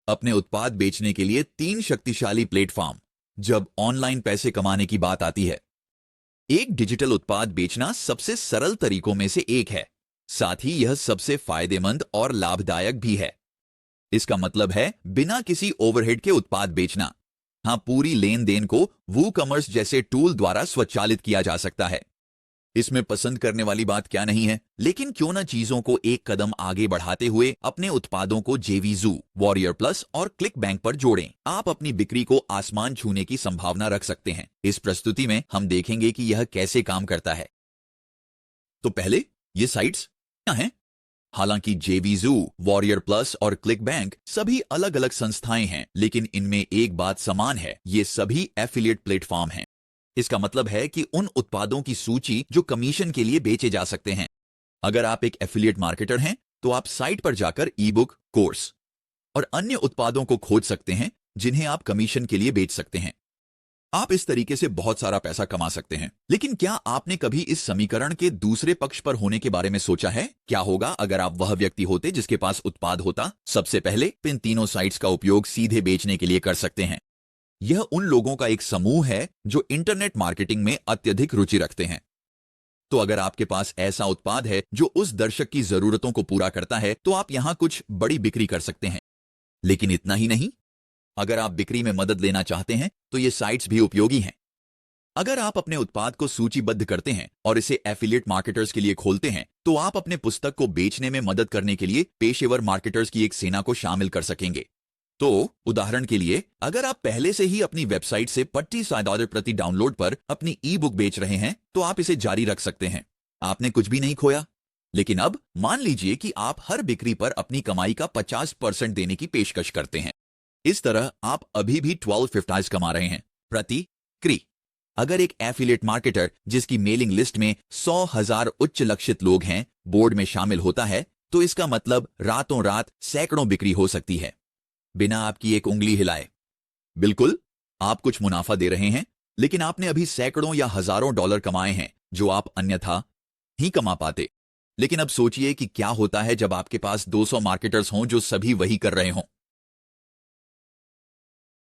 अपने उत्पाद बेचने के लिए 3 शक्तिशाली प्लेटफॉर्म। जब ऑनलाइन पैसे कमाने की बात आती है, एक डिजिटल उत्पाद बेचना सबसे सरल तरीकों में से एक है। साथ ही यह सबसे फायदेमंद और लाभदायक भी है। इसका मतलब है बिना किसी ओवरहेड के उत्पाद बेचना। हाँ, पूरी लेन देन को वूकॉमर्स जैसे टूल द्वारा स्वचालित किया जा सकता है। इसमें पसंद करने वाली बात क्या नहीं है, लेकिन क्यों ना चीजों को एक कदम आगे बढ़ाते हुए अपने उत्पादों को जेवीजू, वॉरियर प्लस और क्लिक बैंक पर जोड़ें। आप अपनी बिक्री को आसमान छूने की संभावना रख सकते हैं। इस प्रस्तुति में हम देखेंगे कि यह कैसे काम करता है। तो पहले, ये साइट्स क्या हैं? हालांकि जेवीजू, वॉरियर प्लस और क्लिक बैंक सभी अलग अलग संस्थाएं हैं, लेकिन इनमें एक बात समान है, ये सभी एफिलिएट प्लेटफॉर्म हैं। इसका मतलब है कि उन उत्पादों की सूची जो कमीशन के लिए बेचे जा सकते हैं। अगर आप एक एफिलिएट मार्केटर हैं, तो आप साइट पर जाकर ई बुक, कोर्स और अन्य उत्पादों को खोज सकते हैं जिन्हें आप कमीशन के लिए बेच सकते हैं। आप इस तरीके से बहुत सारा पैसा कमा सकते हैं। लेकिन क्या आपने कभी इस समीकरण के दूसरे पक्ष पर होने के बारे में सोचा है? क्या होगा अगर आप वह व्यक्ति होते जिसके पास उत्पाद होता? सबसे पहले, इन तीनों साइट्स का उपयोग सीधे बेचने के लिए कर सकते हैं। यह उन लोगों का एक समूह है जो इंटरनेट मार्केटिंग में अत्यधिक रुचि रखते हैं। तो अगर आपके पास ऐसा उत्पाद है जो उस दर्शक की जरूरतों को पूरा करता है, तो आप यहां कुछ बड़ी बिक्री कर सकते हैं। लेकिन इतना ही नहीं, अगर आप बिक्री में मदद लेना चाहते हैं तो ये साइट्स भी उपयोगी हैं। अगर आप अपने उत्पाद को सूचीबद्ध करते हैं और इसे एफिलिएट मार्केटर्स के लिए खोलते हैं, तो आप अपने पुस्तक को बेचने में मदद करने के लिए पेशेवर मार्केटर्स की एक सेना को शामिल कर सकेंगे। तो उदाहरण के लिए, अगर आप पहले से ही अपनी वेबसाइट से $25 प्रति डाउनलोड पर अपनी ई बुक बेच रहे हैं, तो आप इसे जारी रख सकते हैं। आपने कुछ भी नहीं खोया। लेकिन अब मान लीजिए कि आप हर बिक्री पर अपनी कमाई का 50% देने की पेशकश करते हैं। इस तरह आप अभी भी 1250 कमा रहे हैं प्रति क्री। अगर एक एफिलिएट मार्केटर जिसकी मेलिंग लिस्ट में 100,000 उच्च लक्षित लोग हैं बोर्ड में शामिल होता है, तो इसका मतलब रातों रात सैकड़ों बिक्री हो सकती है बिना आपकी एक उंगली हिलाए। बिल्कुल, आप कुछ मुनाफा दे रहे हैं, लेकिन आपने अभी सैकड़ों या हजारों डॉलर कमाए हैं जो आप अन्यथा ही कमा पाते। लेकिन अब सोचिए कि क्या होता है जब आपके पास 200 मार्केटर्स हों जो सभी वही कर रहे हों।